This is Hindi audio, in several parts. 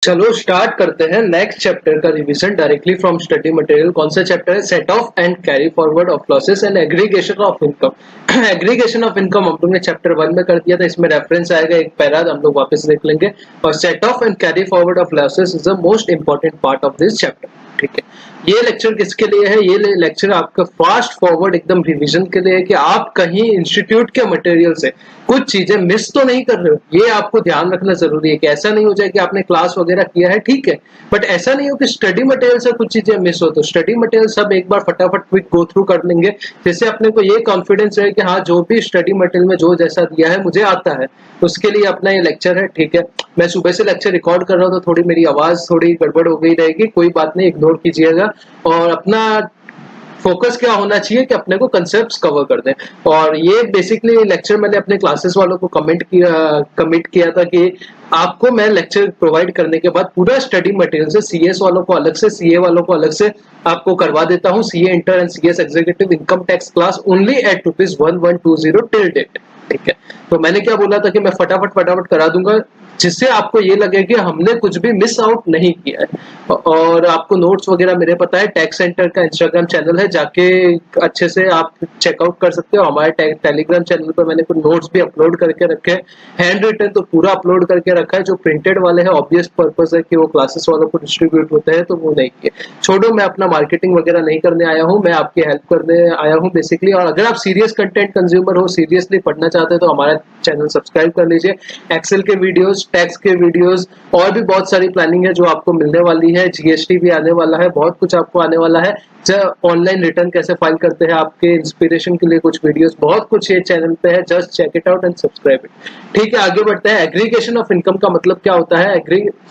चलो स्टार्ट करते हैं नेक्स्ट चैप्टर का revision directly from study material. कौन सा चैप्टर है? Set off and carry forward of losses and aggregation of income. Aggregation of income हम लोग ने चैप्टर 1 में कर दिया था, इसमें रेफरेंस आएगा एक पैरा, हम लोग वापस देख लेंगे। और set off and carry forward of losses is the most important part of this chapter. ठीक है, ये लेक्चर किसके लिए है? ये लेक्चर आपका फास्ट फॉरवर्ड एकदम रिवीजन के लिए है कि आप कहीं इंस्टीट्यूट के मटेरियल से कुछ चीजें मिस तो नहीं कर रहे हो। ये आपको ध्यान रखना जरूरी है कि ऐसा नहीं हो जाए कि आपने क्लास वगैरह किया है, ठीक है, बट ऐसा नहीं हो कि स्टडी मटेरियल से कुछ चीजें मिस हो। तो स्टडी मटेरियल सब एक बार फटाफट क्विक गो थ्रू कर लेंगे, जिससे अपने को ये कॉन्फिडेंस रहे कि हाँ, जो भी स्टडी मटेरियल में जो जैसा दिया है मुझे आता है, उसके लिए अपना ये लेक्चर है। ठीक है, मैं सुबह से लेक्चर रिकॉर्ड कर रहा हूँ तो थोड़ी मेरी आवाज थोड़ी गड़बड़ हो गई रहेगी, कोई बात नहीं, इग्नोर कीजिएगा। और अपना फोकस क्या होना चाहिए कि अपने को कंसेप्ट्स कवर कर दें। और ये बेसिकली लेक्चर मैंने अपने क्लासेस वालों को कमिट किया था कि आपको मैं लेक्चर प्रोवाइड करने के बाद पूरा स्टडी मटेरियल से सीएस वालों को अलग से, सीए वालों को अलग से आपको करवा देता हूँ। CA inter and CS executive income tax class only at ₹1120 till date. ठीक है, तो मैंने क्या बोला था कि मैं फटाफट करा दूंगा, जिससे आपको ये लगे कि हमने कुछ भी मिस आउट नहीं किया है। और आपको नोट्स वगैरह मेरे पता है, टैक्स सेंटर का इंस्टाग्राम चैनल है, जाके अच्छे से आप चेकआउट कर सकते हो। हमारे टेलीग्राम चैनल पर मैंने कुछ नोट्स भी अपलोड करके रखे हैं, हैंड रिटन तो पूरा अपलोड करके रखा है। जो प्रिंटेड वाले हैं ऑब्वियस पर्पस है कि वो क्लासेस वालों को डिस्ट्रीब्यूट होते हैं, तो वो नहीं किए। छोड़ो, मैं अपना मार्केटिंग वगैरह नहीं करने आया हूँ, मैं आपकी हेल्प करने आया हूँ बेसिकली। और अगर आप सीरियस कंटेंट कंज्यूमर हो, सीरियसली पढ़ना चाहते हैं, तो हमारा चैनल सब्सक्राइब कर लीजिए। एक्सेल के वीडियोस, टैक्स के वीडियोस और भी बहुत सारी प्लानिंग है जो आपको मिलने वाली है। जीएसटी भी आने वाला है, बहुत कुछ आपको आने वाला है। ऑनलाइन रिटर्न कैसे फाइल करते हैं, आपके इंस्पिरेशन के लिए कुछ वीडियोस, बहुत कुछ ये चैनल पे है। Just check it out and subscribe it. ठीक है, आगे बढ़ते हैं। एग्रीगेशन ऑफ इनकम का मतलब क्या होता है?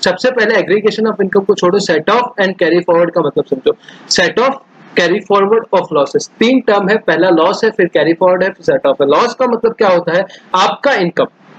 सबसे पहले एग्रीगेशन ऑफ इनकम को छोड़ो, set off and carry forward का मतलब समझो। Set of, carry forward of losses, तीन टर्म है। पहला लॉस है, फिर कैरी फॉरवर्ड है, फिर सेट ऑफ है। लॉस का मतलब क्या होता है?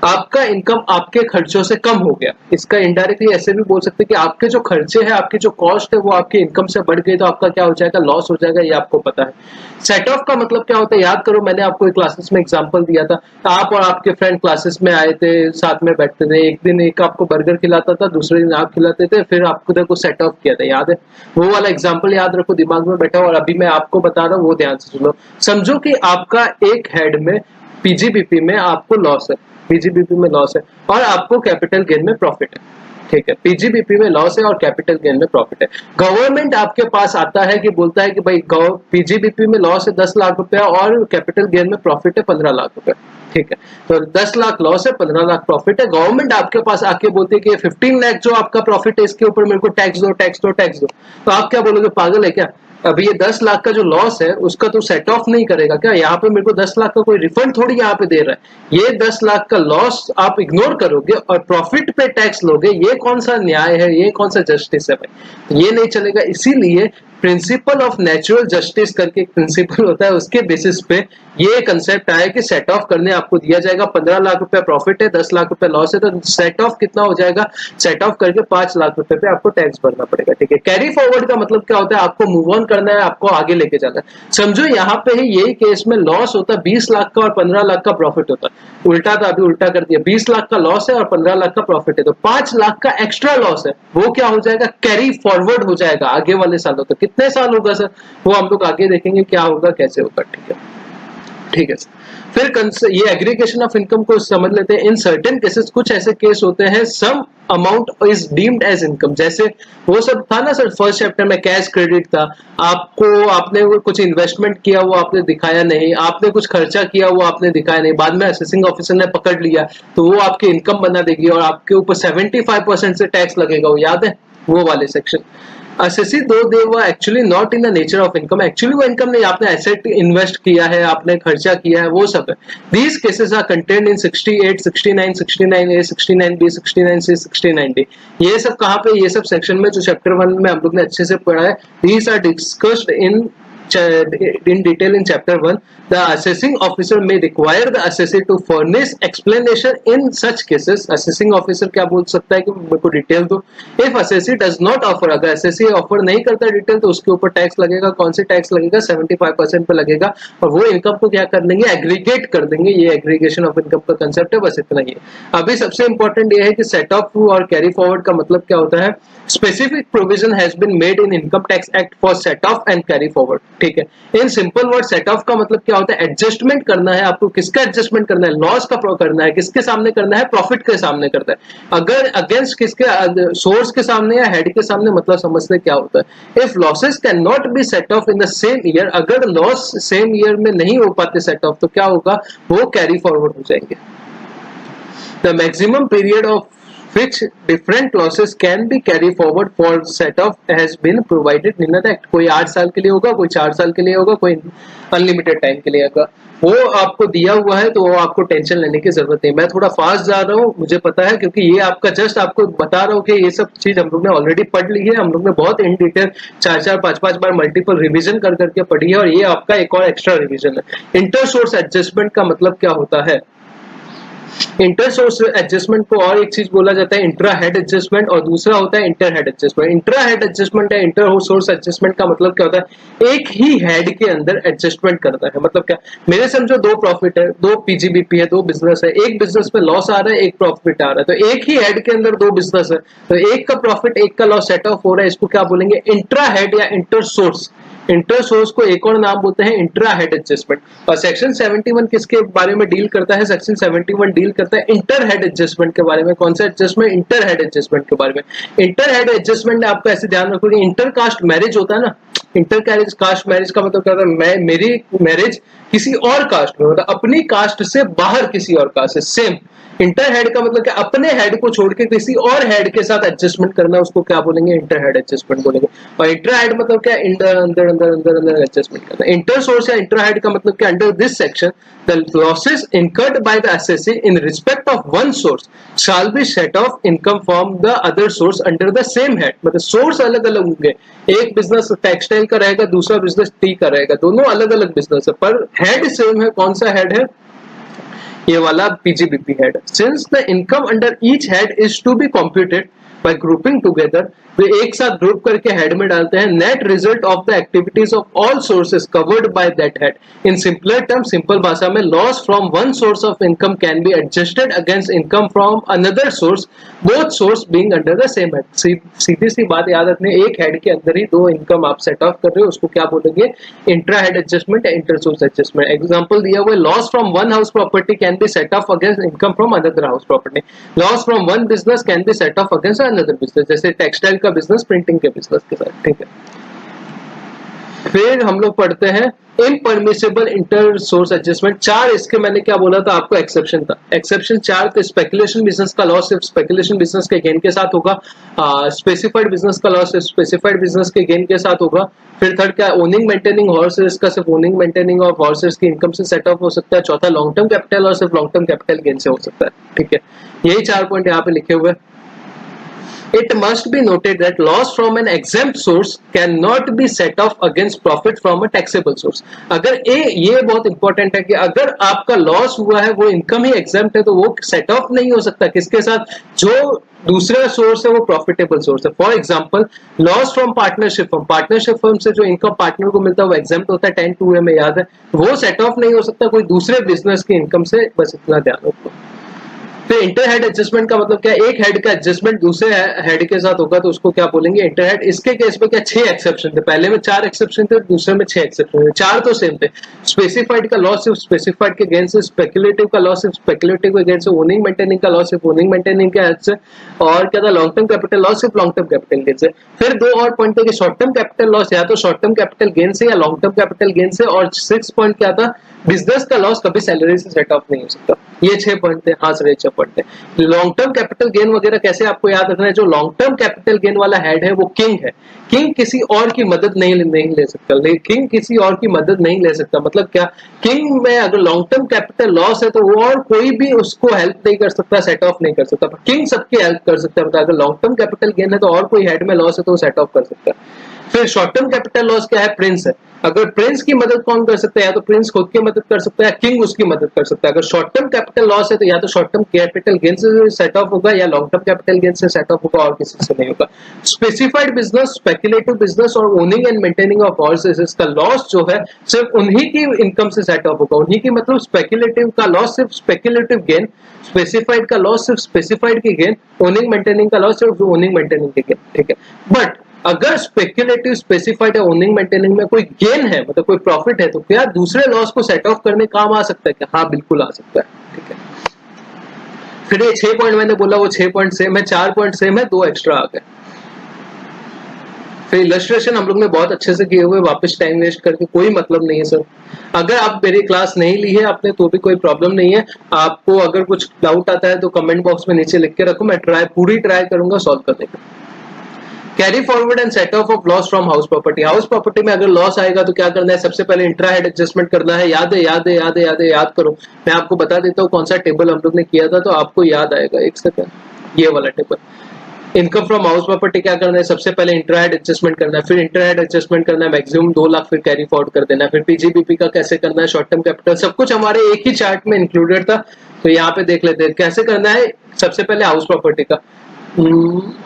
आपका इनकम आपके खर्चों से कम हो गया। इसका इनडायरेक्टली ऐसे भी बोल सकते हैं कि आपके जो खर्चे हैं, आपकी जो कॉस्ट है, वो आपके इनकम से बढ़ गई, तो आपका क्या हो जाएगा? लॉस हो जाएगा, ये आपको पता है। सेट ऑफ का मतलब क्या होता है? याद करो, मैंने आपको एक क्लासेस में एग्जांपल दिया था। आप और आपके फ्रेंड क्लासेस में आए थे, साथ में बैठते थे, एक दिन एक आपको बर्गर खिलाता था, दूसरे दिन आप खिलाते थे, फिर आपको देखो सेट ऑफ किया था, याद है? वो वाला एग्जाम्पल याद रखो, दिमाग में बैठा। और अभी मैं आपको बता रहा हूँ, वो ध्यान से सुनो। समझो कि आपका एक हेड में पीजीबीपी में आपको लॉस है, पीजीबीपी में लॉस है, और आपको कैपिटल गेन में प्रॉफिट है। ठीक है, पीजीबीपी में लॉस है और कैपिटल गेन में प्रॉफिट है। गवर्नमेंट आपके पास आता है कि बोलता है कि भाई पीजीबीपी में लॉस है 10 लाख रुपया और कैपिटल गेन में प्रॉफिट है 15 लाख रुपया। ठीक है, तो 10 लाख लॉस है, 15 लाख प्रॉफिट है। गवर्नमेंट आपके पास आके बोलती है कि 15 लाख जो आपका प्रॉफिट है, इसके ऊपर मेरे को टैक्स दो, टैक्स दो, टैक्स दो। तो आप क्या बोलोगे? पागल है क्या? अभी ये 10 लाख का जो लॉस है, उसका तो सेट ऑफ नहीं करेगा क्या? यहाँ पे मेरे को 10 लाख का कोई रिफंड थोड़ी यहाँ पे दे रहा है। ये 10 लाख का लॉस आप इग्नोर करोगे और प्रॉफिट पे टैक्स लोगे, ये कौन सा न्याय है? ये कौन सा जस्टिस है भाई? ये नहीं चलेगा। इसीलिए प्रिंसिपल ऑफ नेचुरल जस्टिस करके एक प्रिंसिपल होता है, उसके बेसिस पे ये कंसेप्ट आया कि सेट ऑफ करने आपको दिया जाएगा। 15 लाख रुपया प्रॉफिट है, 10 लाख रुपया लॉस है, तो सेट ऑफ कितना हो जाएगा? सेट ऑफ करके 5 लाख रुपए पे आपको टैक्स भरना पड़ेगा। ठीक है, कैरी फॉरवर्ड का मतलब क्या होता है? आपको मूव ऑन करना है, आपको आगे लेके जाना है। समझो यहाँ पे ही यही केस में लॉस होता है 20 लाख का और 15 लाख का प्रॉफिट होता है। उल्टा था, अभी उल्टा कर दिया। 20 लाख का लॉस है और 15 लाख का प्रॉफिट है, तो 5 लाख का एक्स्ट्रा लॉस है, वो क्या हो जाएगा? कैरी फॉरवर्ड हो जाएगा आगे वाले सालों तक। कितने साल होगा सर? वो हम लोग आगे देखेंगे क्या होगा, कैसे होगा। ठीक है, ठीक है सर। फिर ये एग्रीगेशन ऑफ इनकम को समझ लेते हैं। इन सर्टेन केसेस, कुछ ऐसे केस होते हैं, some amount is deemed as income. जैसे वो सब था ना सर फर्स्ट चैप्टर में, कैश क्रेडिट था। आपने कुछ इन्वेस्टमेंट किया, वो आपने दिखाया नहीं, आपने कुछ खर्चा किया, वो आपने दिखाया नहीं, बाद में असेसिंग ऑफिसर ने पकड़ लिया, तो वो आपकी इनकम बना देगी और आपके ऊपर 75% से टैक्स लगेगा। वो याद है? वो वाले section. Assessee though they were actually not in the nature of income, actually वो इनकम नहीं, आपने एसेट इन्वेस्ट किया है, आपने खर्चा किया है, वो सब है। These cases are contained in 68, 69, 69A, 69B, 69C, 69D। ये सब कहाँ पे? ये सब सेक्शन में जो चैप्टर 1 में हम लोग ने अच्छे से पढ़ा है, these are discussed in in detail in chapter 1. The assessing officer may require the assessee to furnish explanation in such cases. Assessing officer क्या बोल सकता है कि मेरे को डिटेल दो. If assessee does not offer, अगर assessee ऑफर नहीं करता डिटेल तो उसके ऊपर टैक्स लगेगा. कौन सी टैक्स लगेगा? 75% पे लगेगा. और वो इनकम को क्या कर देंगे? एग्रीगेट कर देंगे. ये एग्रीगेशन ऑफ इनकम का कंसेप्ट है. बस इतना ही है. अभी सबसे इंपॉर्टेंट ये है कि सेट ऑफ और कैरी फॉरवर्ड का मतलब क्या होता है. Specific provision has been made in income tax act for set off and carry forward. ठीक है. In simple word set off का मतलब क्या होता है? एडजस्टमेंट करना है आपको. किसका एडजस्टमेंट करना है? लॉस का करना है. किसके सामने करना है? प्रॉफिट के सामने करना है. अगर अगेंस्ट किसके? सोर्स के सामने या हेड के सामने. मतलब समझते क्या होता है. If losses can not be set of in the same year, अगर लॉस सेम ईयर में नहीं हो पाते सेट ऑफ तो क्या होगा? वो कैरी फॉरवर्ड हो जाएंगे. The maximum period of which different losses can be carry forward for set off has been provided in the act. कोई 8 साल के लिए होगा, कोई 4 साल के लिए होगा, कोई अनलिमिटेड टाइम के लिए होगा. वो आपको दिया हुआ है तो वो आपको टेंशन लेने की जरूरत नहीं. मैं थोड़ा फास्ट जा रहा हूँ, मुझे पता है, क्योंकि ये आपका जस्ट आपको बता रहा हूँ कि ये सब चीज हम लोग ने ऑलरेडी पढ़ ली है. हम लोग ने बहुत in detail 4-4, 5-5 bar multiple revision कर करके पढ़ी है और ये आपका एक और एक्स्ट्रा रिवीजन है. इंटर सोर्स एडजस्टमेंट का मतलब क्या होता है? इंटर सोर्स एडजस्टमेंट को और एक चीज बोला जाता है इंट्रा हेड एडजस्टमेंट और दूसरा होता है inter head adjustment. Intra head adjustment है. इंटर सोर्स एडजस्टमेंट का मतलब क्या होता है? एक ही हेड के अंदर एडजस्टमेंट करना है. मतलब क्या? मेरे समझो 2 प्रॉफिट है, 2 पीजीबीपी है, 2 बिजनेस है. एक बिजनेस में लॉस आ रहा है, एक प्रॉफिट आ रहा है. तो एक ही हेड के अंदर 2 बिजनेस है, तो एक का प्रॉफिट एक का लॉस सेट ऑफ हो रहा है. इसको क्या बोलेंगे? इंट्रा हेड या इंटर सोर्स. इंटर सोर्स को एक और नाम बोलते हैं इंट्रा हेड एडजस्टमेंट. और सेक्शन 71 किसके बारे में डील करता है? सेक्शन 71 डील करता है इंटर हेड एडजस्टमेंट के बारे में. कौन सा एडजस्टमेंट? इंटर हेड एडजस्टमेंट के बारे में. इंटर हेड एडजस्टमेंट में आपको ऐसे ध्यान रखोगे, इंटर कास्ट मैरिज होता है ना. इंटर कास्ट मैरिज का मतलब क्या होता है? मेरी मैरिज किसी और कास्ट में होता है, अपनी कास्ट से बाहर किसी और कास्ट से. सेम इंटर हेड का मतलब क्या? अपने हेड को छोड़ के किसी और हेड के साथ एडजस्टमेंट करना, उसको क्या बोलेंगे? इंटर हेड एडजस्टमेंट बोलेंगे. और इंटर हेड मतलब क्या? अंदर अंदर अंदर अंदर अंदर एडजस्टमेंट करना. इंटर सोर्स या इंटर हेड का मतलब क्या? Under this section the losses incurred by the assessee in respect of one source shell be set of income from the other source under the same head. मतलब सोर्स अलग अलग होंगे. एक बिजनेस टेक्सटाइल का रहेगा, दूसरा बिजनेस टी का रहेगा, दोनों अलग अलग बिजनेस है पर हेड सेम है. कौन सा हेड है? ये वाला PGBP head. Since the income under each head is to be computed by grouping together, वे एक साथ ग्रुप करके हेड में डालते हैं. Net result of the activities of all sources covered by that head. In simpler term, simple भाषा में, loss from one source of income can be adjusted against income from another source, both source being under the same head. सीधी सी बात याद रखनी, एक हेड के अंदर ही 2 इनकम आप सेट ऑफ कर रहे हो, उसको क्या बोलेंगे? इंट्रा हेड एडजस्टमेंट या इंटर सोर्स एडजस्टमेंट. एग्जांपल दिया हुआ है, loss from one house property can be set off against income from another house property. Loss from one business can be set off against another business. जैसे टेक्सटाइल का बिजनेस प्रिंटिंग के बिजनेस के साथ. ठीक है. फिर हम लोग पढ़ते हैं इनपरमिसिबल इंटर सोर्स एडजस्टमेंट. 4 इसके मैंने क्या बोला था आपको? एक्सेप्शन था. एक्सेप्शन 4 तो स्पेकुलेशन बिजनेस का लॉस सिर्फ स्पेकुलेशन बिजनेस के गेन के साथ होगा. स्पेसिफाइड बिजनेस का लॉस सिर्फ स्पेसिफाइड बिजनेस के गेन के साथ होगा. फिर थर्ड क्या? ओनिंग मेंटेनिंग हॉर्सेस का सिर्फ ओनिंग मेंटेनिंग ऑफ हॉर्सेस की इनकम से सेट ऑफ हो सकता है. चौथा लॉन्ग टर्म कैपिटल और सिर्फ लॉन्ग टर्म कैपिटल गेन से हो सकता है. ठीक है. यही 4 पॉइंट यहाँ पे लिखे हुए. It must be noted that loss from an exempt source cannot be set off against profit from a taxable source. अगर ये बहुत इंपॉर्टेंट है कि अगर आपका लॉस हुआ है, वो इनकम ही एग्जेम्प्ट है, तो वो सेट ऑफ नहीं हो सकता. किसके साथ? जो दूसरा सोर्स है वो प्रॉफिटेबल सोर्स है. For example, loss from partnership firm. Partnership firm से जो इनकम पार्टनर को मिलता है वो एग्जेम्प्ट होता है. 10(2)A में याद है, वो सेट ऑफ नहीं हो सकता कोई दूसरे बिजनेस की इनकम से. बस इतना ध्यान रखो. फिर इंटर हेड एडजस्टमेंट का मतलब क्या? एक हेड का एडजस्टमेंट दूसरे हेड के साथ होगा तो उसको क्या बोलेंगे? Inter head. इसके केस में क्या? 6 एक्सेप्शन थे. पहले में 4 एक्सेप्शन थे, दूसरे में 6 एक्सेप्शन थे. 4 तो सेम थे. स्पेसिफाइड का लॉस सिर्फ स्पेसिफाइड के गेन से, स्पेकुलेटिव का लॉस सिर्फ स्पेकुलेटिव के गेन से, ओनिंग मेंटेनिंग का लॉस सिर्फ ओनिंग मेंटेनिंग के हेड से, और क्या था? लॉन्ग टर्म कैपिटल लॉस सिर्फ लॉन्ग टर्म कैपिटल गेन से. फिर 2 और पॉइंट थे कि शॉर्ट टर्म कैपिटल लॉस या तो शॉर्ट टर्म कैपिटल गेन से या लॉन्ग टर्म कैपिटल गेन से. और 6 पॉइंट क्या था? बिजनेस का लॉस कभी सैलरी से सेट ऑफ नहीं हो सकता. ये 6 पॉइंट थे. हाँ सर, ये 6 पॉइंट थे. लॉन्ग टर्म कैपिटल गेन वगैरह कैसे आपको याद रखना है? जो लॉन्ग टर्म कैपिटल गेन वाला हेड है वो किंग है. किंग किसी और की मदद नहीं ले सकता. किंग किसी और की मदद नहीं ले सकता. मतलब क्या? किंग में अगर लॉन्ग टर्म कैपिटल लॉस है तो वो और कोई भी उसको हेल्प नहीं कर सकता, सेट ऑफ नहीं कर सकता. किंग सबकी हेल्प कर सकता है. मतलब अगर लॉन्ग टर्म कैपिटल गेन है तो और कोई हेड में लॉस है तो वो सेट ऑफ कर सकता है. फिर शॉर्ट टर्म कैपिटल लॉस क्या है, प्रिंस है। अगर प्रिंस की मदद कौन कर सकता है, या तो प्रिंस खुद की मदद कर सकता है, किंग उसकी मदद कर सकता है। अगर शॉर्ट टर्म कैपिटल लॉस है तो या तो शॉर्ट टर्म कैपिटल गेन से सेट ऑफ होगा या लॉन्ग टर्म कैपिटल गेन से सेट ऑफ होगा, और किसी से नहीं होगा। स्पेसिफाइड बिजनेस, स्पेकुलेटिव बिजनेस और owning and maintaining of horses का लॉस जो है सिर्फ उन्हीं की इनकम से सेट ऑफ होगा, उन्हीं की, मतलब स्पेकुलेटिव का लॉस सिर्फ स्पेकुलेटिव गेन, स्पेसिफाइड का लॉस सिर्फ स्पेसिफाइड की गेन, ओनिंग मेंटेनिंग का लॉस सिर्फ ओनिंग मेंटेनिंग की गेन, ठीक है। बट अगर स्पेक्युलेटिव, स्पेसिफाइड या ओनिंग मेंटेनिंग में कोई गेन है, मतलब कोई प्रॉफिट है, तो क्या दूसरे लॉस को सेट ऑफ करने काम आ सकता है क्या? हाँ, बिल्कुल आ सकता है, ठीक है। फिर ये 6 पॉइंट मैंने बोला, वो 6 पॉइंट सेम है, 4 पॉइंट सेम है, 2 एक्स्ट्रा आ गए। फिर इलस्ट्रेशन हम लोग ने बहुत अच्छे से किए हुए, वापस टाइम वेस्ट करके कोई मतलब नहीं है सर। अगर आप मेरी क्लास नहीं ली है आपने तो भी कोई प्रॉब्लम नहीं है। आपको अगर कुछ डाउट आता है तो कमेंट बॉक्स में नीचे लिख के रखो, मैं पूरी ट्राई करूंगा सॉल्व करने का। Carry forward and set of loss from house property. House property में अगर लॉस आएगा तो क्या करना है, सबसे पहले इंट्रा हेड एडजस्टमेंट करना है। याद करो, मैं आपको बता देता हूँ कौन सा टेबल हम लोग ने किया था, तो आपको याद आएगा। एक सेकंड, ये वाला table. Income from house property क्या करना है, सबसे पहले इंट्रा हेड एडजस्टमेंट करना है, फिर इंट्रा हेड एडजस्टमेंट करना है, मैक्सिमम 2 लाख, फिर कैरी फॉरवर्ड कर देना है, फिर पीजीबीपी का कैसे करना है, शॉर्ट टर्म कैपिटल, सब कुछ हमारे एक ही चार्ट में इंक्लूडेड था। तो यहाँ पे देख लेते हैं कैसे करना है। सबसे पहले हाउस प्रॉपर्टी का,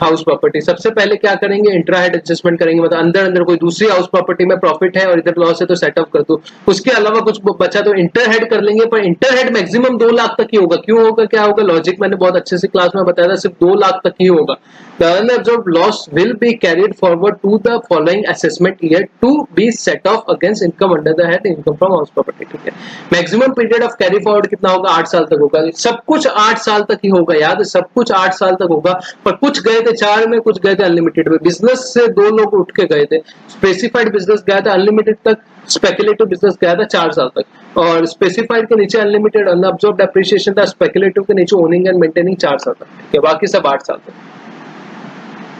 हाउस प्रॉपर्टी सबसे पहले क्या करेंगे, इंट्रा हेड एडजस्टमेंट करेंगे, मतलब अंदर अंदर कोई दूसरी हाउस प्रॉपर्टी में प्रॉफिट है और इधर लॉस है तो सेट ऑफ कर दो। उसके अलावा कुछ बचा तो इंटर हेड कर लेंगे, पर इंटर हेड मैक्सिमम 2 लाख तक ही होगा। क्यों होगा, क्या होगा, लॉजिक मैंने बहुत अच्छे से क्लास में बताया था, सिर्फ 2 लाख तक ही होगा। The unabsorbed loss will be carried forward to the following assessment year to be set off against income under the head income from house property, ठीक है। Maximum period of carry forward कितना होगा, 8 साल तक होगा। सब कुछ 8 साल तक ही होगा, याद है, सब कुछ 8 साल तक होगा। पर कुछ गए थे 4 में, कुछ गए थे अनलिमिटेड में। बिजनेस से 2 लोग उठ के गए थे, स्पेसिफाइड बिजनेस गया था अनलिमिटेड तक, स्पेकुलेटिव बिजनेस गया था 4 साल तक, और स्पेसिफाइड के नीचे अनलिमिटेड अनअब्सॉर्ब्ड डेप्रिसिएशन था, स्पेकुलेटिव के नीचे ओनिंग एंड मेंटेनिंग 4 साल तक, ठीक है। बाकी सब 8 साल तक।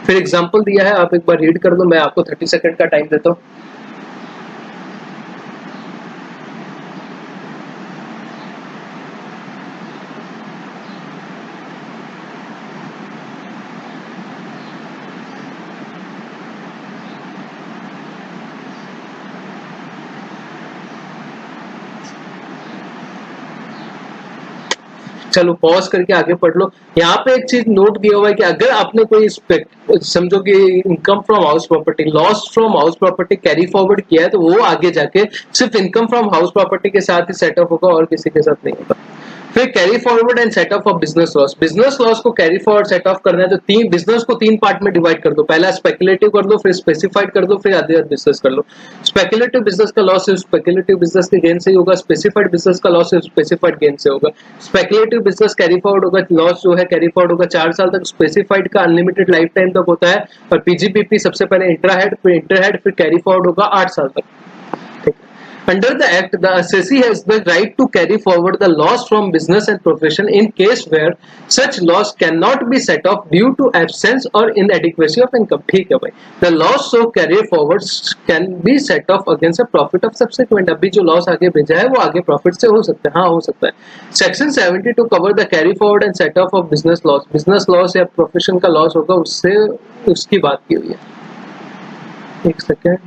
फिर एग्जांपल दिया है, आप एक बार रीड कर लो, मैं आपको 30 सेकंड का टाइम देता हूँ। चलो पॉज करके आगे पढ़ लो। यहाँ पे एक चीज नोट दिया हुआ है कि अगर आपने कोई समझो कि income from house property, loss from house property carry forward किया है, तो वो आगे जाके सिर्फ इनकम फ्रॉम हाउस प्रॉपर्टी के साथ ही सेट ऑफ होगा और किसी के साथ नहीं होगा। फिर carry forward and set of business loss. Business loss को कैरी फॉरवर्ड सेट ऑफ करना है तो तीन बिजनेस को 3 पार्ट में डिवाइड कर दो। पहला स्पेकुलेटिव कर दो, फिर स्पेसिफाइड कर दो, फिर अदर बिजनेस कर लो। स्पेकुलेटिव बिजनेस का लॉस सिर्फ स्पेकुलेटिव बिजनेस के गेन से ही होगा, स्पेसिफाइड बिजनेस का लॉस सिर्फ स्पेसिफाइड गेन से होगा। स्पेकुलेटिव बिजनेस कैरी फॉरवर्ड होगा, लॉस जो है कैरी फॉरवर्ड होगा 4 साल तक, स्पेसिफाइड का अनलिमिटेड लाइफ टाइम तक होता है, और पीजीबीपी सबसे पहले इंट्रा हेड, फिर इंटर हेड, फिर कैरी फॉरवर्ड होगा 8 साल तक। Under the Act, the assessee has the right to carry forward the loss from business and profession in case where such loss cannot be set off due to absence or inadequacy of income. ठीक है भाई, the loss so carry forward can be set off against a profit of subsequent. अभी जो लॉस आगे भेजा है वो आगे प्रॉफिट से हो सकता है, हाँ हो सकता है। Section 72 cover the carry forward and set of business loss. Business loss या प्रोफेशन का लॉस होगा, उससे उसकी बात की हुई है। एक second.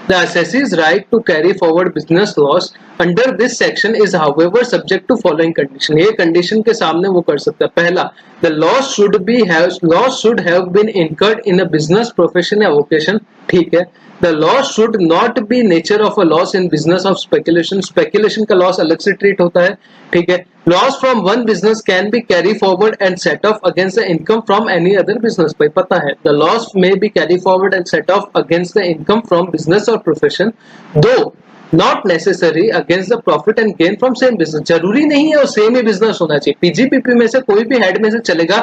The assessee's right to carry forward business loss under this section is however subject to following condition. ये condition के सामने वो कर सकता है। पहला, the loss should have been incurred in a business, profession या vocation, ठीक है। The loss should not be nature of a loss in business of speculation. Speculation का loss अलग से treat होता है, ठीक है। Loss from one business can be carry forward and set off against the income from any other business. भाई पता है, the loss may be carry forward and set off against the income from business or profession, though not necessary against the profit and gain from same business. जरूरी नहीं है वो सेम ही बिजनेस होना चाहिए। पीजीपीपी में से कोई भी हेड में से चलेगा,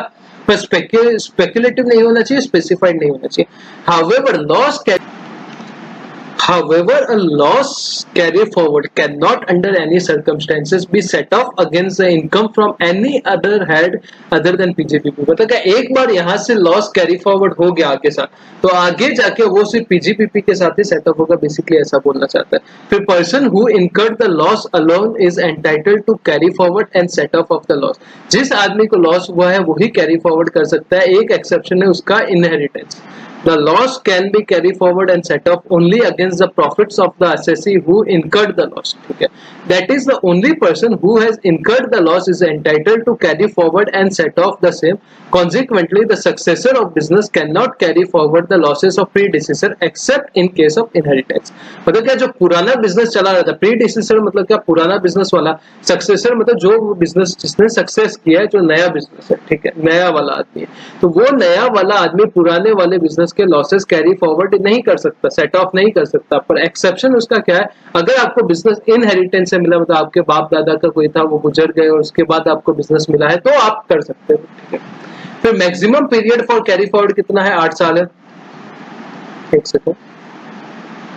पर स्पेक्युलेटिव नहीं होना चाहिए, स्पेसिफाइड नहीं होना चाहिए। However, a loss carry forward cannot under any circumstances be set off against the income from any other head other than PGPP. मतलब क्या एक बार यहाँ से लॉस कैरी फॉरवर्ड हो गया आगे साथ, तो आगे जाके वो सिर्फ पीजीपीपी के साथ ही सेटअप होगा, बेसिकली ऐसा बोलना चाहता है। फिर person who incurred the loss alone is entitled to carry forward and set off the loss. जिस आदमी को लॉस हुआ है वही कैरी फॉरवर्ड कर सकता है। एक एक्सेप्शन है उसका, inheritance. The loss can be carry forward and set off only against the profits of the assessee who incurred the loss. ठीक है, that is the only person who has incurred the loss is entitled to carry forward and set off the same. Consequently, the successor of business cannot carry forward the losses of predecessor except in case of inheritance. मतलब क्या, जो पुराना बिजनेस चला रहा था, predecessor मतलब क्या, पुराना बिजनेस वाला, सक्सेसर मतलब जो बिजनेस जिसने सक्सेस किया है, जो नया बिजनेस है, ठीक है, नया वाला आदमी है, तो वो नया वाला आदमी पुराने वाले बिजनेस के लॉसेस कैरी फॉरवर्ड नहीं कर सकता, सेट ऑफ नहीं कर सकता। पर एक्सेप्शन उसका क्या है, अगर आपको बिजनेस इनहेरिटेंस से मिला, मतलब आपके बाप दादा का कोई था, वो गुजर गए और उसके बाद आपको बिजनेस मिला है, तो आप कर सकते हो, ठीक है। फिर maximum period for carry forward कितना है, 8 साल है। एक सेकंड,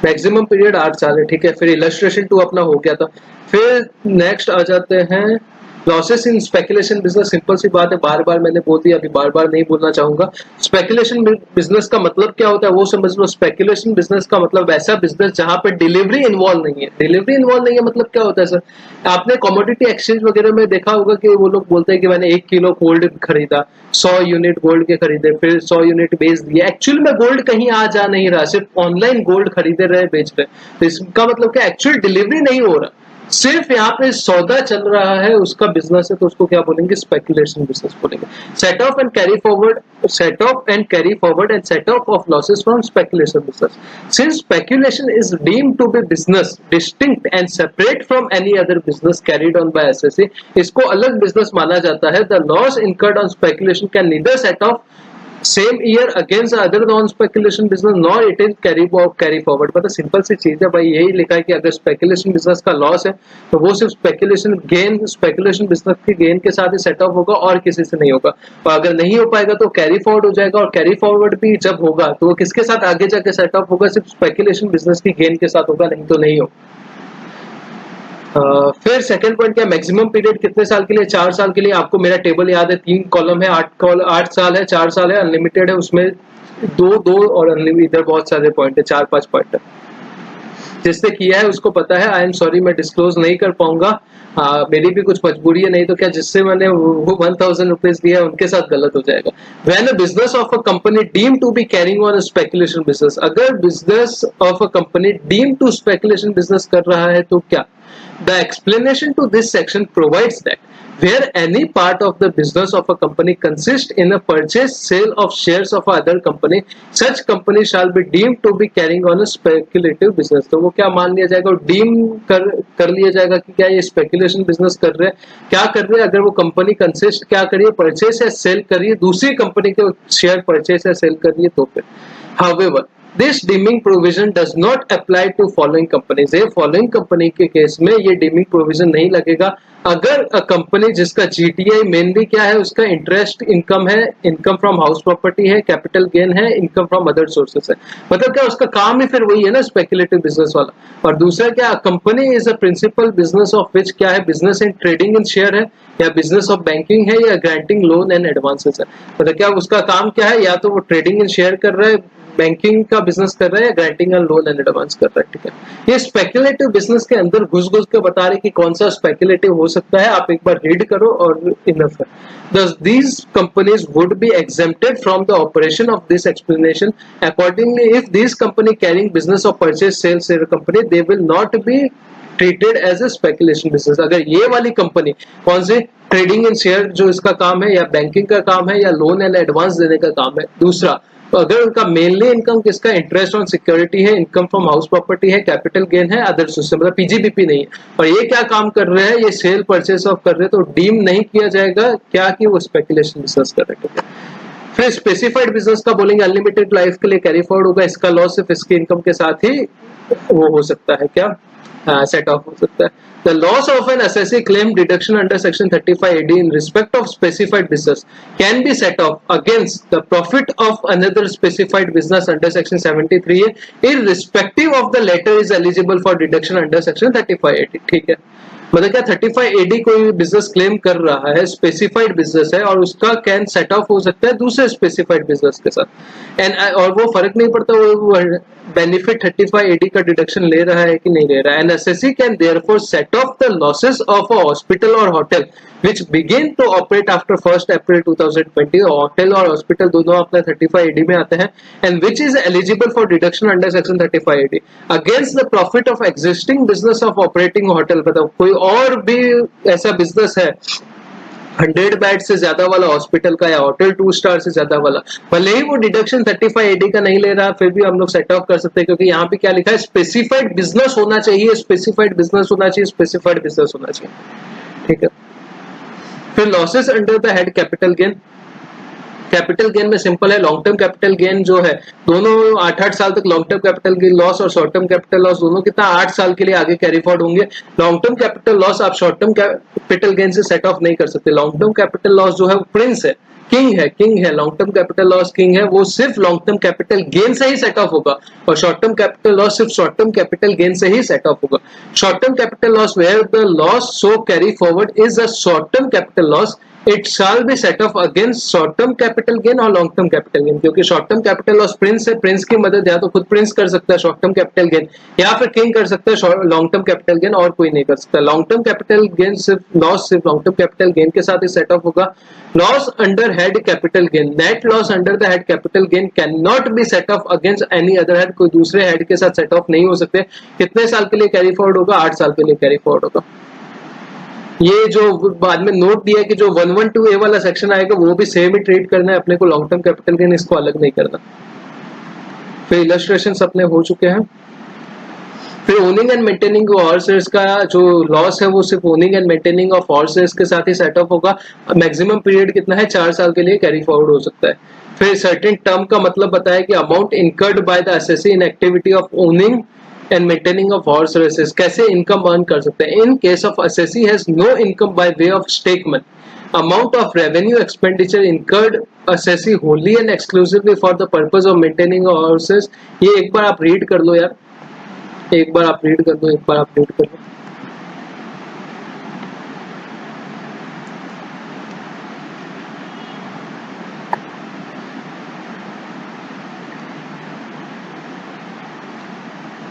मैक्सिमम पीरियड 8 साल है, ठीक है। फिर इलस्ट्रेशन 2 अपना हो गया था। फिर नेक्स्ट आ जाते हैं losses in speculation business. Simple सी बात है, बार बार मैंने बोल दिया, अभी बार बार नहीं बोलना चाहूंगा। स्पेकुलेशन बिजनेस का मतलब क्या होता है वो समझ लो। स्पेकुलेशन बिजनेस का मतलब वैसा बिजनेस जहां पे डिलीवरी इन्वॉल्व नहीं है। डिलीवरी इन्वॉल्व नहीं है मतलब क्या होता है सर, आपने कमोडिटी एक्सचेंज वगैरह में देखा होगा कि वो लोग बोलते हैं कि मैंने 1 किलो गोल्ड खरीदा, 100 यूनिट गोल्ड के खरीदे, फिर 100 यूनिट बेच दिए। एक्चुअल में गोल्ड कहीं आ जा नहीं रहा, सिर्फ ऑनलाइन गोल्ड खरीदे रहे, बेच रहे। तो इसका मतलब क्या, एक्चुअल डिलीवरी नहीं हो रहा, सिर्फ यहाँ पे सौदा चल रहा है, उसका बिजनेस है, तो उसको क्या बोलेंगे, स्पेकुलेशन बिजनेस बोलेंगे। Set off and carry forward, set off and carry forward and set off losses from speculation business. Since speculation is deemed to be business distinct and separate from any other business carried on by SSC, इसको अलग बिजनेस माना जाता है। The loss incurred on speculation can neither set off same year against other non speculation business nor it is carry forward. मतलब सिंपल सी चीज है भाई, यही लिखा है कि अगर स्पेकुलेशन बिजनेस का लॉस है तो वो सिर्फ स्पेकुलेशन बिजनेस की गेन के साथ ही सेट ऑफ होगा और किसी से नहीं होगा। और अगर नहीं हो पाएगा तो कैरी फॉरवर्ड हो जाएगा, और कैरी फॉरवर्ड भी जब होगा तो वो किसके साथ आगे जाके सेट ऑफ होगा, सिर्फ स्पेकुलेशन बिजनेस की गेन के साथ होगा, नहीं तो नहीं होगा। फिर सेकंड पॉइंट क्या, मैक्सिमम पीरियड कितने साल के लिए, 4 साल के लिए। आपको मेरा टेबल याद है, 3 कॉलम है, 8 साल है, 4 साल है, अनलिमिटेड है, उसमें 2 और अनलिमिटेड, इधर बहुत सारे पॉइंट है, 4-5 पॉइंट है। जिसने किया है उसको पता है। आई एम सॉरी, मैं डिस्क्लोज नहीं कर पाऊंगा, मेरी भी कुछ मजबूरी है, नहीं तो क्या जिससे मैंने वो 1000 रुपीज दिया उनके साथ गलत हो जाएगा। When a business of a company deem to be carrying on speculation business, अगर business of a company deem to speculation business कर रहा है तो क्या, the explanation to this section provides that where any part of the business of a company consists in a purchase sale of shares of other company, such company shall be deemed to be carrying on a speculative business। तो वो क्या मान लिया जाएगा, डीम कर लिया जाएगा कि क्या ये स्पेकुलेशन बिजनेस कर रहे हैं। क्या कर रहे हैं, अगर वो कंपनी कंसिस्ट क्या करिए, परचेस या सेल करिए, दूसरी कंपनी के शेयर परचेस या सेल करिए तो फिर। However, this deeming provision does not apply to following companies। ये फॉलोइंग कंपनी के केस में ये डीमिंग प्रोविजन नहीं लगेगा। अगर कंपनी जिसका जीटीआई मेनली क्या है, उसका इंटरेस्ट इनकम है, इनकम फ्रॉम हाउस प्रॉपर्टी है, कैपिटल गेन है, इनकम फ्रॉम अदर सोर्सेस है, मतलब क्या उसका काम ही फिर वही है ना, स्पेकुलेटिव बिजनेस वाला। और दूसरा क्या, company is a principal business of which क्या है, business in trading in share है, या बिजनेस ऑफ बैंकिंग है, या ग्रांटिंग लोन एंड एडवांसेस है। मतलब क्या उसका काम क्या है, या तो वो ट्रेडिंग इन शेयर कर रहा है, बैंकिंग का बिजनेस कर रहा है, या granting and loan and advance कर रहा है, ठीक है। ये स्पेकुलेटिव बिजनेस के अंदर घुस के बता रहे कि कौन सा स्पेकुलेटिव हो सकता है, आप एक बार रीड करो और इनफ है। Thus, these companies would be exempted from the operation of this explanation. Accordingly, if these company carrying business of purchase sale share company, they will not be treated as a speculation business. अगर ये वाली कंपनी कौन सी, ट्रेडिंग इन शेयर जो इसका काम है, या बैंकिंग का काम है, या लोन एंड एडवांस देने का काम है। दूसरा, तो अगर उनका मेनली इनकम किसका, इंटरेस्ट ऑन सिक्योरिटी है, इनकम फ्रॉम हाउस प्रॉपर्टी है, कैपिटल गेन है, अदर सोर्स मतलब पीजीबीपी नहीं है, और ये क्या काम कर रहे हैं, ये सेल परचेस ऑफ कर रहे हैं, तो डीम नहीं किया जाएगा क्या कि वो स्पेकुलेशन बिजनेस कर रहे हैं। फिर स्पेसिफाइड बिजनेस का बोलेंगे, अनलिमिटेड लाइफ के लिए कैरी फॉरवर्ड होगा, इसका लॉस सिर्फ इसकी इनकम के साथ ही वो हो सकता है, क्या सेट ऑफ हो सकता है। The loss of an assessee claim deduction under section 35AD in respect of specified business can be set off against the profit of another specified business under section 73A, irrespective of the latter is eligible for deduction under section 35AD। ठीक है, मतलब क्या 35AD कोई बिजनेस क्लेम कर रहा है, स्पेसिफाइड बिजनेस है, और उसका कैन सेट ऑफ हो सकता है दूसरे स्पेसिफाइड बिजनेस के साथ, एंड और वो फर्क नहीं पड़ता वो बेनिफिट 35AD का डिडक्शन ले रहा है कि नहीं ले रहा है। An SSC can therefore set off the losses of a hospital और hotel which begin to operate after 1st April 2020. Hotel और हॉस्पिटल दोनों अपने 35AD में आते हैं, and which is eligible for deduction under section 35AD against the profit of existing business of operating hotel. मतलब कोई और भी ऐसा बिजनेस है 100 बेड से ज्यादा वाला हॉस्पिटल का या होटल 2 स्टार से ज्यादा वाला, भले ही वो डिडक्शन 35AD का नहीं ले रहा, फिर भी हम लोग सेट ऑफ कर सकते हैं, क्योंकि यहाँ पे क्या लिखा है, स्पेसिफाइड बिजनेस होना चाहिए, स्पेसिफाइड बिजनेस होना चाहिए, स्पेसिफाइड बिजनेस होना चाहिए, ठीक है। फिर losses under the head capital gain. Capital gain में सिंपल है, लॉन्ग टर्म कैपिटल गेन जो है दोनों 8-8 साल तक long term capital gain loss और शॉर्ट टर्म कैपिटल लॉस दोनों कितना 8 साल के लिए आगे कैरी फॉरवर्ड होंगे। लॉन्ग टर्म कैपिटल लॉस आप शॉर्ट टर्म कैपिटल गेन से सेट ऑफ नहीं कर सकते। लॉन्ग टर्म कैपिटल लॉस जो है प्रिंस है, किंग है, long term capital loss king है, वो सिर्फ लॉन्ग टर्म कैपिटल गेन से ही सेट ऑफ होगा, और शॉर्ट टर्म कैपिटल लॉस सिर्फ शॉर्ट टर्म कैपिटल गेन से ही सेट ऑफ होगा। Short term capital loss where the loss so carry forward is a short term capital loss, it shall be set off against short term capital gain और लॉन्ग टर्म कैपिटल गेन। क्योंकि शॉर्ट टर्म कैपिटल लॉस प्रिंस है, प्रिंस की मदद या तो खुद प्रिंस कर सकता है शॉर्ट टर्म कैपिटल गेन, या फिर किंग कर सकता है लॉन्ग टर्म कैपिटल गेन, और कोई नहीं कर सकता। लॉन्ग टर्म कैपिटल गेन सिर्फ लॉस सिर्फ लॉन्ग टर्म कैपिटल गेन के साथ ही सेट ऑफ होगा। Loss under head capital gain, net loss under the head capital gain can not be set off against any other head, कोई दूसरे हेड के साथ सेट ऑफ नहीं हो सकते। कितने साल के लिए कैरी फॉरवर्ड होगा? 8 साल के लिए कैरी फॉरवर्ड होगा। ये जो बाद में नोट दिया है कि जो 112A वाला सेक्शन आएगा वो भी सेम ही ट्रीट करना है अपने को, लॉन्ग टर्म कैपिटल गेन इसको अलग नहीं करना। फिर इलस्ट्रेशन अपने हो चुके हैं। फिर ओनिंग एंड मेंटेनिंग हॉर्सेस का जो लॉस है वो सिर्फ owning and maintaining of horses के साथ ही सेट ऑफ होगा। मैक्सिमम पीरियड कितना है? 4 साल के लिए कैरी फॉरवर्ड हो सकता है। फिर सर्टेन टर्म का मतलब बताया कि amount incurred by the assessee in activity of owning and maintaining of horse races, कैसे इनकम अर्न कर सकते हैं। In case of assessee has no income by way of stake money, amount of revenue expenditure incurred assessee wholly and exclusively for the purpose of maintaining horses. ये एक बार आप रीड कर लो यार, एक बार आप रीड कर लो, एक बार आप रीड कर लो।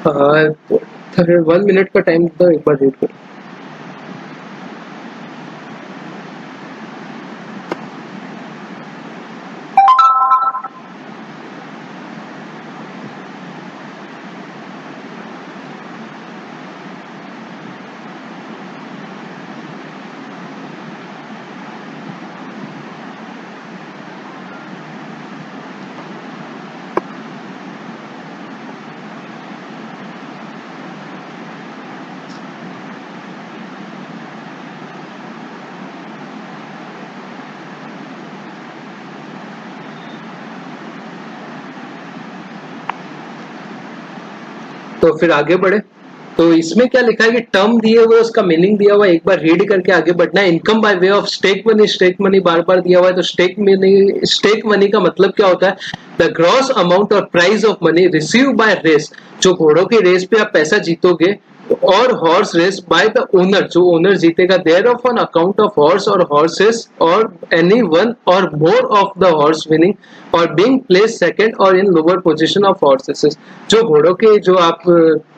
हाँ 1 मिनट का टाइम तो एक बार रीड करो। तो फिर आगे बढ़े, तो इसमें क्या लिखा है कि टर्म दिए हुए उसका मीनिंग दिया हुआ है, एक बार रीड करके आगे बढ़ना है। Income by way of stake money, stake money बार बार दिया हुआ है, तो स्टेक मनी का मतलब क्या होता है? द ग्रॉस अमाउंट और prize of money receive by race, जो घोड़ों की रेस पे आप पैसा जीतोगे, और horse race by the owner, जो ओनर जीतेगा, thereof on account of horse और हॉर्सेस और एनी वन और more of the horse winning और बीइंग प्लेस सेकंड और in lower position of horses. जो घोड़ों के जो आप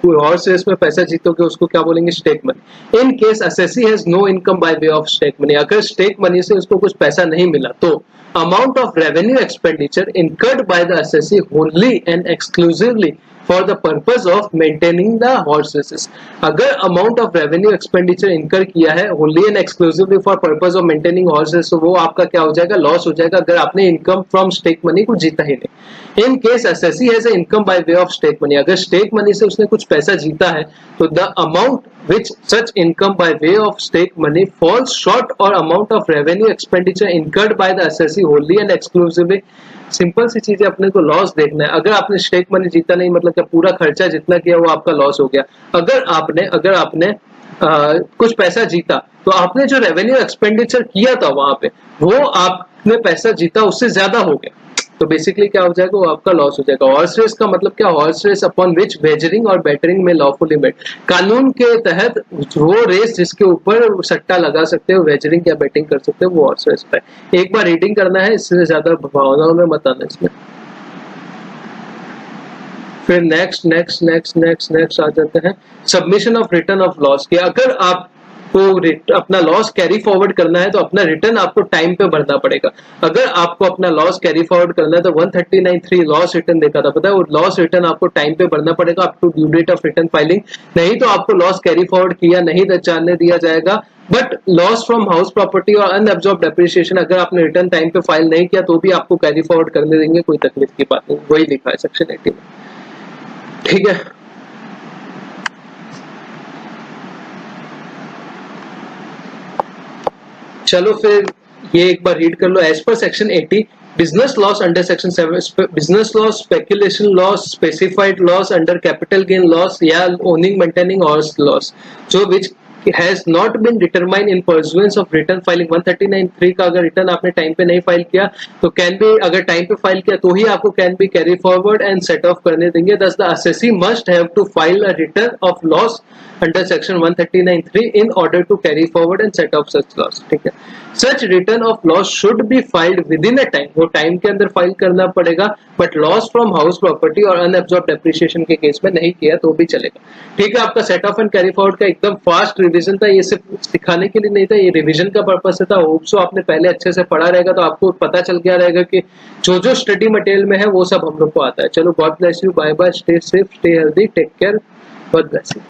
हॉर्स रेस में पैसा जीतोगे उसको क्या बोलेंगे? Stake money. In case assessee has no income by way of stake money, अगर स्टेक मनी से उसको कुछ पैसा नहीं मिला तो amount of revenue expenditure incurred by the assessee wholly and exclusively for the purpose of maintaining the horses. अगर amount of revenue expenditure incur किया है wholly and exclusively for purpose of maintaining horses, तो वो आपका क्या हो जाएगा? लॉस हो जाएगा, अगर आपने इनकम फ्रॉम स्टेक मनी को जीता ही नहीं। In case assessee has a income by way of stake money, अगर स्टेक मनी से उसने कुछ पैसा जीता है तो the amount which such income by way of stake money falls short or amount of revenue expenditure incurred by the assessee wholly and exclusively। Simple सी चीजें, अपने को लॉस देखना है। अगर आपने स्टेक मनी जीता नहीं, मतलब क्या पूरा खर्चा जितना किया वो आपका लॉस हो गया। अगर आपने कुछ पैसा जीता तो आपने जो रेवेन्यू एक्सपेंडिचर किया था वहां पे, वो आपने पैसा जीता उससे ज्यादा हो गया, तो बेसिकली क्या हो जाएगा? वो आपका लॉस हो जाएगा। हॉर्स रेस का मतलब क्या? Horse race upon which wagering और बैटरिंग में लॉफुली मेड, कानून के तहत वो रेस जिसके ऊपर सट्टा लगा सकते हो, वेजरिंग या बैटिंग कर सकते हो, वो हॉर्स रेस है। एक बार रीडिंग करना है, इससे ज्यादा भावनाओं में मत आना इसमें। फिर नेक्स्ट आ जाते हैं submission of return of loss के। अगर आप को अपना लॉस कैरी फॉरवर्ड करना है तो अपना रिटर्न आपको टाइम पे भरना पड़ेगा। अगर आपको अपना लॉस कैरी फॉरवर्ड करना है तो 139(3) लॉस रिटर्न देखा था, पता है, वो लॉस रिटर्न आपको टाइम पे भरना पड़ेगा up to due date of return filing, नहीं तो आपको लॉस कैरी फॉरवर्ड किया नहीं जानने दिया जाएगा। But loss from house property और अनअब्जॉर्ब डेप्रिसिएशन अगर आपने रिटर्न टाइम पे फाइल नहीं किया तो भी आपको कैरी फॉरवर्ड करने देंगे, कोई तकलीफ की बात नहीं, वही लिखा है सेक्शन 80 में, ठीक है। चलो फिर ये एक बार रीड कर लो। As per section 80 business loss under section 7, business loss, speculation loss, specified loss under capital gain loss या ओनिंग मेंटेनिंग और लॉस जो which has not been determined in pursuance of return filing 139(3) का अगर रिटर्न आपने टाइम पे नहीं फाइल किया तो कैन बी, अगर टाइम पे फाइल किया तो ही आपको can be carry forward and set of करने देंगे। thus the assessee must have to file a return of loss under section 139(3) in order to carry forward and set off such loss, ठीक है। such return of loss should be filed within a time, वो टाइम के अंदर फाइल करना पड़ेगा, but loss from house property और अनअब्जॉर्ब डेप्रिसिएशन के केस में नहीं किया तो भी चलेगा, ठीक है। आपका set off and carry forward का एकदम फास्ट रिवीजन था, ये सिर्फ सिखाने के लिए नहीं था, ये रिवीजन का पर्पस से था। होप सो आपने पहले अच्छे से पढ़ा रहेगा तो आपको पता चल गया रहेगा कि जो जो स्टडी मटेरियल में है वो सब हम लोग को आता है। चलो, God bless you, bye bye, stay safe, stay healthy, take care, God bless you.